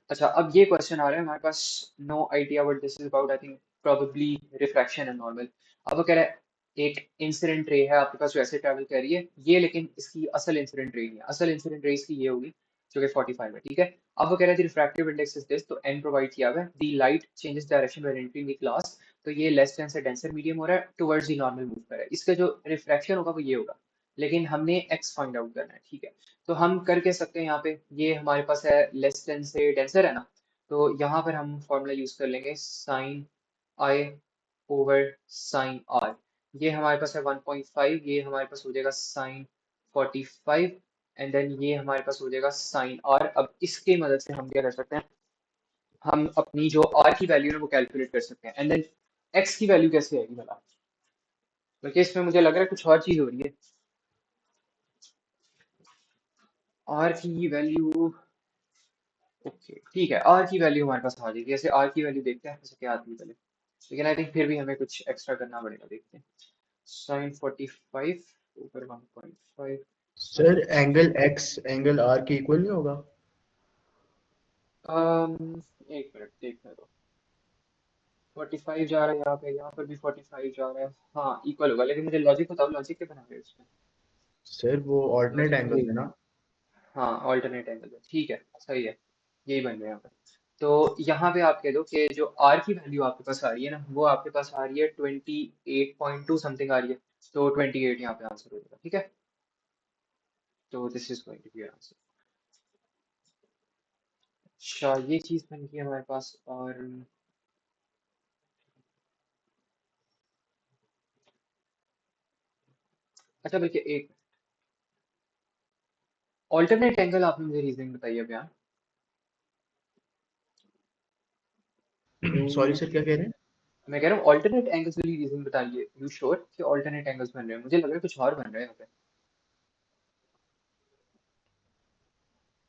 S1: अच्छा, अब ये क्वेश्चन आ रहा है हमारे पास, no idea what this is about, I think probably refraction and normal. अब वो कह रहा है एक इंसिडेंट रे है आपके पास जो ऐसे ट्रैवल कर रही है ये, लेकिन इसकी असल इंसिडेंट रे नहीं है, असल इंसिडेंट रे इसकी ये होगी जो कि 45 है। ठीक है, अब वो कह रहा है रिफ्रैक्टिव इंडेक्स इज दिस, तो n प्रोवाइड किया हुआ है, the light changes direction when entering the class, तो ये लेस देन से डेंसर मीडियम हो रहा है टुवर्ड्स द नॉर्मल मूव कर रहा है, इसका जो रिफ्रैक्शन होगा वो ये होगा, लेकिन हमने x फाइंड आउट करना है। ठीक है, तो हम कर के सकते हैं, यहाँ पे ये हमारे पास है लेस देन से डेंसर है ना, तो यहाँ पर हम फॉर्मूला यूज कर लेंगे sine I over sine R. ये हमारे पास है 1.5, ये हमारे पास हो जाएगा साइन 45, एंड देन ये हमारे पास हो जाएगा साइन आर। अब इसके मदद से हम क्या कर सकते हैं, हम अपनी जो आर की वैल्यू है वो कैलकुलेट कर सकते हैं, एंड देन एक्स की वैल्यू कैसे आएगी भला, क्योंकि इसमें मुझे लग रहा है कुछ और चीज हो रही है। आर की वैल्यू, ओके ठीक है, आर की वैल्यू हमारे पास आ जाएगी, ऐसे आर की वैल्यू देखते हैं ऐसे क्या आती है पहले, लेकिन आई थिंक फिर भी हमें कुछ एक्स्ट्रा करना पड़ेगा, देखते हैं। साइन 45 ऊपर 1.5
S2: sir
S1: sine,
S2: angle X angle R के इक्वल नहीं होगा?
S1: एक मिनट देखने दो, 45 जा रहा है यहाँ पे, यहाँ पर भी 45 जा रहा है, हाँ इक्वल होगा, लेकिन मुझे लॉजिक बताओ, लॉजिक क्या बना रहे हो इसमें,
S2: सर वो ऑल्टरनेट
S1: लॉजिक मुझे,
S2: एंगल है ना।
S1: हाँ ऑल्टरनेट एंगल है, ठीक है सही है, यही बन रहा है यहाँ पे। तो यहाँ पे आप कह दो कि जो आर की वैल्यू आपके पास आ रही है ना, वो आपके पास आ रही है 28.2 समथिंग आ रही है, तो 28 यहाँ पे आंसर हो जाएगा। ठीक है, तो this is going to be answer. अच्छा, ये चीज बन गई हमारे पास, और अच्छा बल्कि एक ऑल्टरनेट एंगल आपने मुझे रीजनिंग बताई है बयान,
S2: सॉरी
S1: तो
S2: सर, क्या कह रहे हैं?
S1: मैं कह रहा हूँ ऑल्टरनेट एंगल्स वाली रीजनिंग बताइए, यू श्योर कि ऑल्टरनेट एंगल्स बन रहे हैं, मुझे लग रहा है कुछ और बन रहा है यहाँ पे।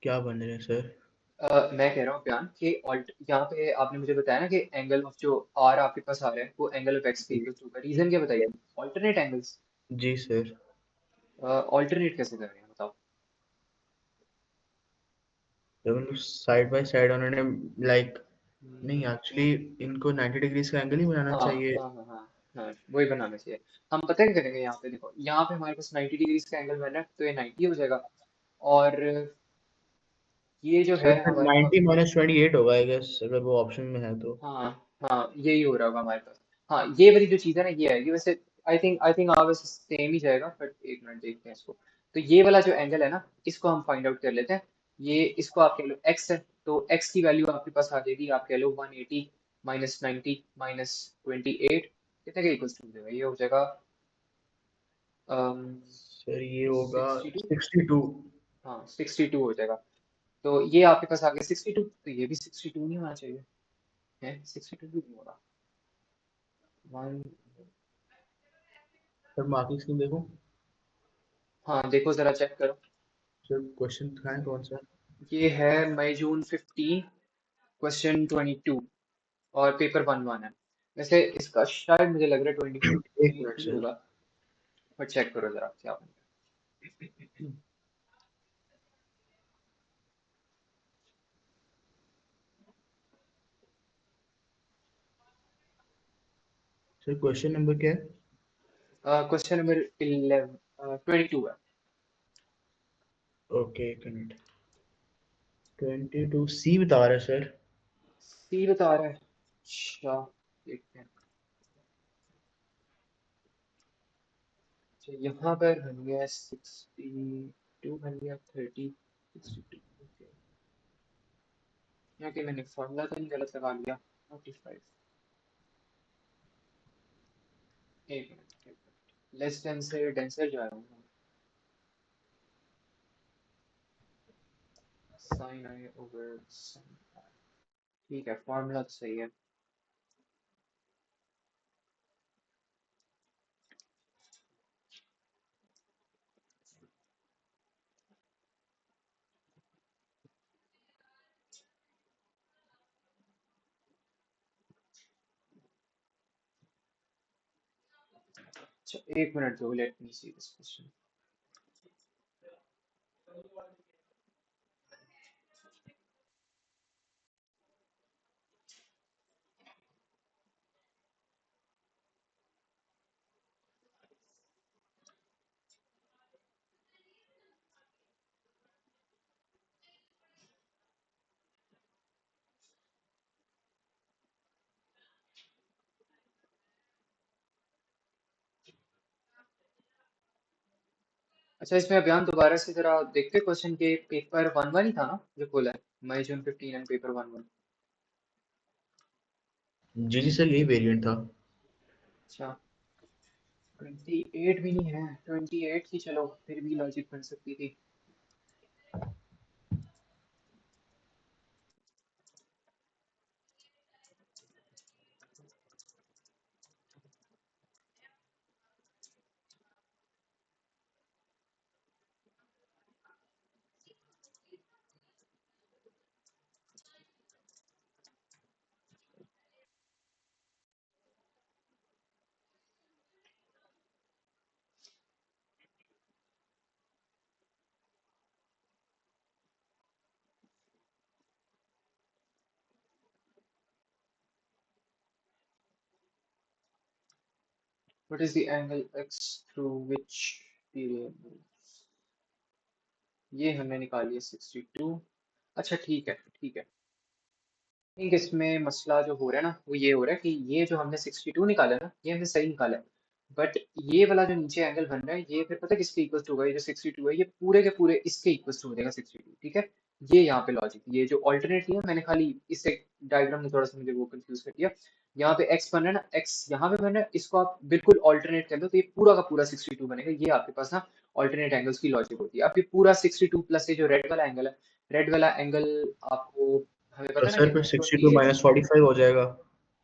S2: क्या बन रहे हैं सर?
S1: मैं कह रहा हूँ बयान कि ऑल्ट यहाँ पे आपने मुझे बताया ना कि एंगल ऑफ जो आर आपके पास आ रहा है वो एंगल ऑफ एक्स के
S2: जी।
S1: इक्वल होगा, रीजन क्या बताइए, ऑल्टरनेट एंगल्स,
S2: जी सर।
S1: ऑल्टरनेट कैसे कर रहे हैं बताओ।
S2: जब उनको साइड बाय साइड उन्होंने लाइक, नहीं
S1: हम्म,
S2: एक्चुअली इनको 90 डिग्रीज का एंगल ही बनाना
S1: हाँ
S2: चाहिए।
S1: हाँ हाँ हाँ हाँ, वही बनाना चाहिए। हम पता है क्या करेंगे, यहाँ पे देखो, यहाँ पे हमारे पास 90 डिग्रीज का एंगल बन रहा है तो ये 90 हो जाएगा, और ये जो
S2: सर
S1: है
S2: फिर
S1: हमारे पास,
S2: 90 माइनस 28 होगा आई गेस, अगर वो ऑप्शन में है तो।
S1: हाँ हाँ यही हो रहा होगा हमारे पास। हाँ ये वाली जो चीज़ है ना ये आएगी वैसे, आई थिंक हाँ वैसे सेम ही जाएगा, बट एक मिनट देखते हैं इसको। तो ये वाला जो एंगल है ना, इसको हम फाइंड आउट कर लेते हैं। ये इसको आप कह लो एक्स है, तो एक्स की वैल्यू आपके पास आ जाएगी, आप कह लो 180 माइनस 90 माइनस 28, कितने का इक्वल्स टू जाएगा, ये हो जाएगा
S2: सर ये होगा
S1: 62,
S2: 62।
S1: हाँ 62 हो जाएगा। तो ये आपके पास आ गया 62, तो ये भी 62 नहीं होना चाहिए, है 62 भी नहीं होगा, वन,
S2: सर मार्किंग स्कीम देखो।
S1: हाँ देखो जरा चेक करो।
S2: सर क्वेश्चन दिखाएं कौन सा।
S1: ये है मई जून 15 क्वेश्चन 22, और पेपर 1 1 है, वैसे इसका शायद मुझे लग रहा है
S2: एक
S1: 23
S2: मिनट
S1: ही
S2: सर।
S1: होगा, बट चेक करो जरा क्या बन गया।
S2: सर क्वेश्चन नंबर क्या है?
S1: क्वेश्चन नंबर 22 है।
S2: ओके, एक मिनट। 22 सी बता रहा है सर।
S1: सी बता रहा है। अच्छा, देखते हैं। अच्छा, यहाँ पर बन गया 62, बन गया 32। ओके, यहाँ के मैंने फॉर्मूला तो नहीं गलत लगा लिया। 45। एक मिनट, लेस देन से डेंसर जा रहा हूँ। साइन आई ओवर साइन आई। ठीक है, फॉर्मूला तो सही है। अच्छा, एक मिनट दो, let me see this question. अच्छा, इसमें अभियान दोबारा से जरा देखते क्वेश्चन के। पेपर 1-1 ही था ना जो खोला है? मई जून 15 एंड पेपर 1-1।
S2: जी जी सर, यही वेरिएंट था।
S1: अच्छा, 28 भी नहीं है। 28 की चलो फिर भी लॉजिक बन सकती थी। What is the angle x through which period moves? ये हमने निकाली है 62। अच्छा, ठीक है ठीक है। थिंक इसमें मसला जो हो रहा है ना, वो ये हो रहा है कि ये जो हमने 62 निकाला है ना, ये हमने सही निकाला है। बट ये वाला जो नीचे एंगल बन रहा है, ये फिर पता है किसके इक्वल होगा? ये जो 62 है, ये पूरे के पूरे इसके इक्वल हो जाएगा 62। ठीक है, ये यहाँ पे लॉजिक, ये जो ऑल्टरनेट है, मैंने खाली इससे डायग्राम में थोड़ा सा मुझे वो कंफ्यूज कर दिया। यहाँ पे एक्स बन रहा है ना, एक्स यहाँ पे बन रहा है, इसको आप बिल्कुल ऑल्टरनेट कर दो तो ये पूरा का पूरा 62 बनेगा। ये आपके पास ना ऑल्टरनेट एंगल्स की लॉजिक होती है। अब ये पूरा 62 प्लस ये जो रेड वाला एंगल है, रेड वाला एंगल आपको, हमें पता
S2: और
S1: है ना
S2: सर
S1: कि
S2: फिर 62
S1: 28।
S2: माइनस 45 हो जाएगा।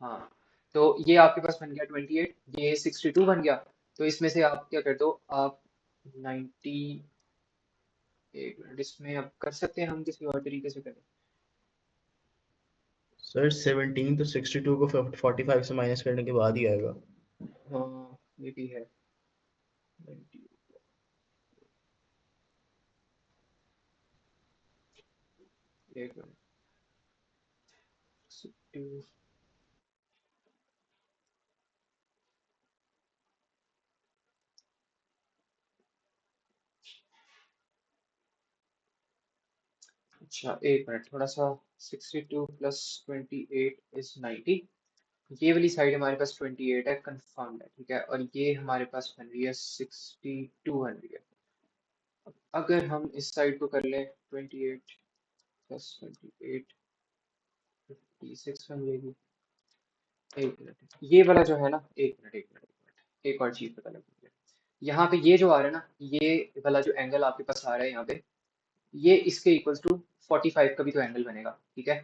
S1: हाँ, तो ये आपके पास बन गया 28, ये 62 बन गया। तो इसमें से आप क्या कर दो, आप 90। एक मिनट, इसमें अब कर सकते हैं हम किसी और तरीके से करें।
S2: सर 17 तो 62 को 45 से माइनस करने के बाद ही आएगा।
S1: हाँ, ये भी है। 90, एक मिनट, 62। अच्छा, एक मिनट, थोड़ा सा। 62 प्लस 28 इज 90। ये वाली साइड हमारे पास 28 है, कंफर्म है। ठीक है, और ये हमारे पास बन रही है 62 बन रही है। अगर हम इस साइड को कर लें, 28 प्लस 28, 56 बन जाएगी। एक मिनट, ये वाला जो है ना, एक मिनट, एक और चीज पता लग मुझे। यहाँ पे ये जो आ रहा है ना, ये वाला जो एंगल आपके पास आ रहा है यहाँ पे, ये इसके इक्वल्स टू 45 का भी तो एंगल बनेगा। ठीक है,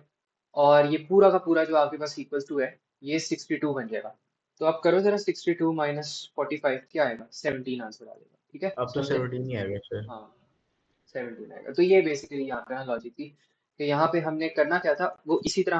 S1: और ये पूरा का पूरा जो आपके पास इक्वल्स टू है, ये 62 बन जाएगा। तो आप करो जरा, 62 माइनस 45 क्या आएगा? 17 आंसर आ जाएगा। ठीक है,
S2: अब तो
S1: समझे?
S2: 17 ही आएगा सर।
S1: हाँ, 17 आएगा। तो ये बेसिकली यहाँ पे लॉजिक थी कि यहाँ पे हमने करना क्या था, वो इसी तरह।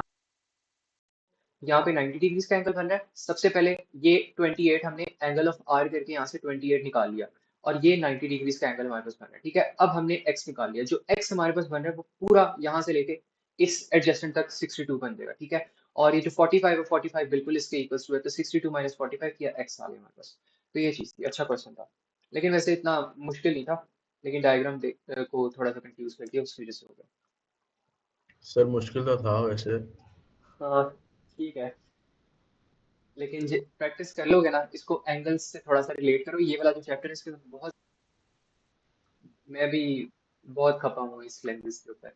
S1: यहाँ पे 90 डिग्रीज का एंगल बन रहा है। सबसे पहले ये 28 हमने एंगल ऑफ आर करके यहाँ से 28 निकाल लिया, और ये 90 डिग्रीज का एंगल हमारे पास बन रहा है। ठीक है, अब हमने एक्स निकाल लिया। जो एक्स हमारे पास बन रहा है वो पूरा यहाँ से लेके इस एडजस्टेंट तक 62 बन जाएगा। ठीक है, और ये जो 45 है 45 बिल्कुल इसके इक्वल्स टू है, तो 62 माइनस 45 किया x आ गया हमारे पास। तो ये चीज़ थी, अच्छा क्वेश्चन था, लेकिन वैसे इतना मुश्किल नहीं था, लेकिन डायग्राम को थोड़ा सा कंफ्यूज कर दिया, उसकी वजह से हो गया।
S2: सर मुश्किल तो था वैसे।
S1: हाँ ठीक है, लेकिन प्रैक्टिस कर लोगे ना इसको, एंगल्स से थोड़ा सा रिलेट करो, ये वाला जो चैप्टर है इसके बहुत, मैं भी बहुत खपा हूँ इस लेंसेज के ऊपर।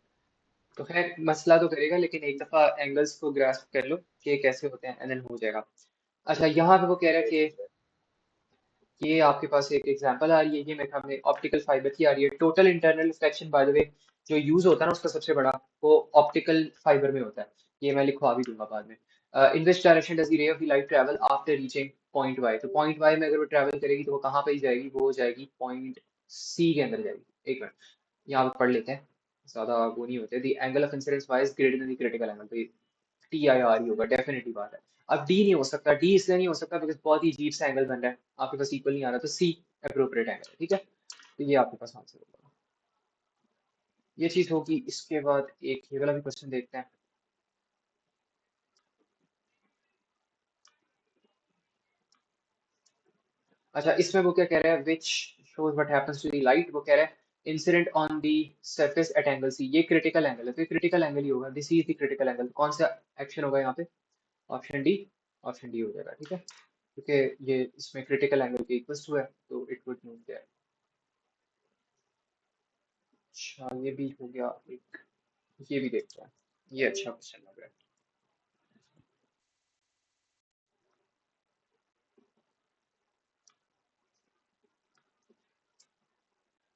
S1: तो खैर मसला तो करेगा, लेकिन एक दफा एंगल्स को ग्रास्प कर लो कि कैसे होते हैं, एंड देन हो जाएगा। अच्छा यहाँ पे वो कह रहा है कि ये आपके पास एक एग्जांपल आ रही है, ये मेरे सामने ऑप्टिकल फाइबर की आ रही है। Total internal reflection by the way जो यूज होता है ना उसका सबसे बड़ा, वो ऑप्टिकल फाइबर में होता है। ये मैं लिखवा भी दूंगा बाद में। In which direction does the ray of the light travel after reaching point Y. तो पॉइंट वाई में अगर वो ट्रैवल करेगी तो वो कहाँ पे ही जाएगी, वो जाएगी पॉइंट सी के अंदर जाएगी। एक मिनट यहाँ पे पढ़ लेते हैं, ज्यादा वो नहीं होते। The angle of incidence y is greater than the critical angle. तो टी आई आर ही होगा, डेफिनेटली बात है। अब डी नहीं हो सकता, डी इसलिए नहीं हो सकता बिकॉज बहुत ही अजीब सा एंगल बन रहा है, आपके पास इक्वल नहीं आ रहा, तो सी अप्रोप्रिएट एंगल है, ठीक है। तो ये आपके पास आंसर होगा, ये चीज होगी। इसके बाद एक ये वाला भी क्वेश्चन देखते हैं। अच्छा इसमें वो क्या कह रहा है, which shows what happens to the light. वो कह रहा है incident on the surface at angle C. ये क्रिटिकल एंगल है, तो ये क्रिटिकल एंगल ही होगा, this is the critical angle. कौन सा एक्शन होगा यहाँ पे, ऑप्शन डी। ऑप्शन डी हो जाएगा, ठीक है, क्योंकि ये इसमें क्रिटिकल एंगल के इक्वल्स टू है, तो इट वुड मूव देयर। अच्छा ये भी हो गया एक, ये भी देखते हैं, ये अच्छा क्वेश्चन लग रहा है।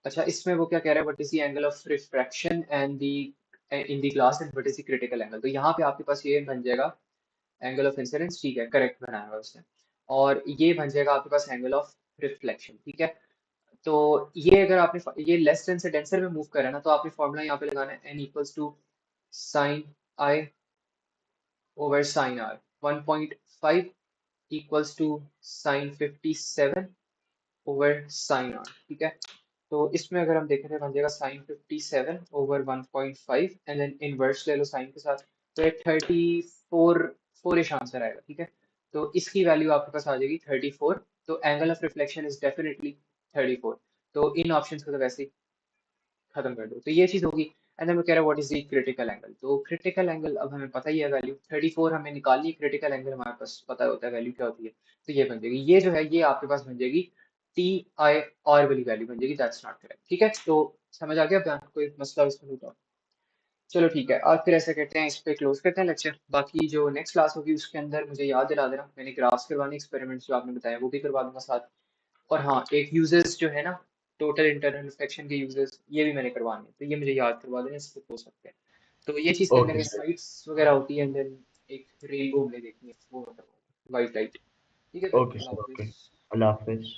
S1: अच्छा इसमें वो क्या कह रहा है, what is the angle of refraction and the in the glass and what is the critical angle. तो यहाँ पे आपके पास ये बन जाएगा एंगल ऑफ इंसिडेंस, ठीक है, करेक्ट बनाया हुआ उसने। और ये बन जाएगा आपके पास एंगल ऑफ रिफ्लेक्शन, ठीक है। तो ये अगर आपने ये लेस देन से डेंसर में मूव करा है ना, तो आपने फॉर्मूला यहाँ पे लगाना है n equals to sine I over sine R. 1.5 equals to sine 57 over sine R, ठीक है। तो इसमें अगर हम देखें तो बन जाएगा sine 57 over 1.5 and then inverse ले लो साइन के साथ, तो एक 34 फोरिश आंसर आएगा, ठीक है। तो इसकी वैल्यू आपके पास आ जाएगी 34। तो angle of reflection is definitely 34। तो इन ऑप्शंस को तो वैसे ही खत्म कर दो, तो ये चीज होगी। एंड मैं कह रहा हूँ what is the critical angle. तो क्रिटिकल एंगल अब हमें पता ही है वैल्यू 34 हमें निकालनी है, क्रिटिकल एंगल हमारे पास पता होता है वैल्यू क्या होती है। तो ये बन जाएगी, ये जो है ये आपके पास बन जाएगी टी आई आर वाली वैल्यू बन जाएगी, दैट्स नॉट करेक्ट, ठीक है। तो समझ आ गया क्या, कोई मसला इसमें होता। चलो ठीक है, आज फिर ऐसा करते हैं, इस पे क्लोज करते हैं लेक्चर। बाकी जो नेक्स्ट क्लास होगी उसके अंदर मुझे याद दिला देना, मैंने ग्राफ्स करवाने एक्सपेरिमेंट्स जो आपने बताया वो भी करवा दूंगा साथ। और हाँ एक यूजर्स जो है ना, टोटल इंटरनल रिफ्लेक्शन के यूजर्स, ये भी मैंने करवाने हैं, तो ये मुझे याद करवा देना, इससे हो सकते हैं। तो ये चीज़ करने
S2: ओके
S1: के
S2: सर।
S1: साइट्स वगैरह होती है, एंड देन एक रेनबो हमने देखनी है, वो करवाऊंगा वाइट लाइट। ठीक है, फिर
S2: ओके
S1: अल्लाह
S2: सर। ओके।
S1: हाफिज़।
S2: अल्लाह हाफिज।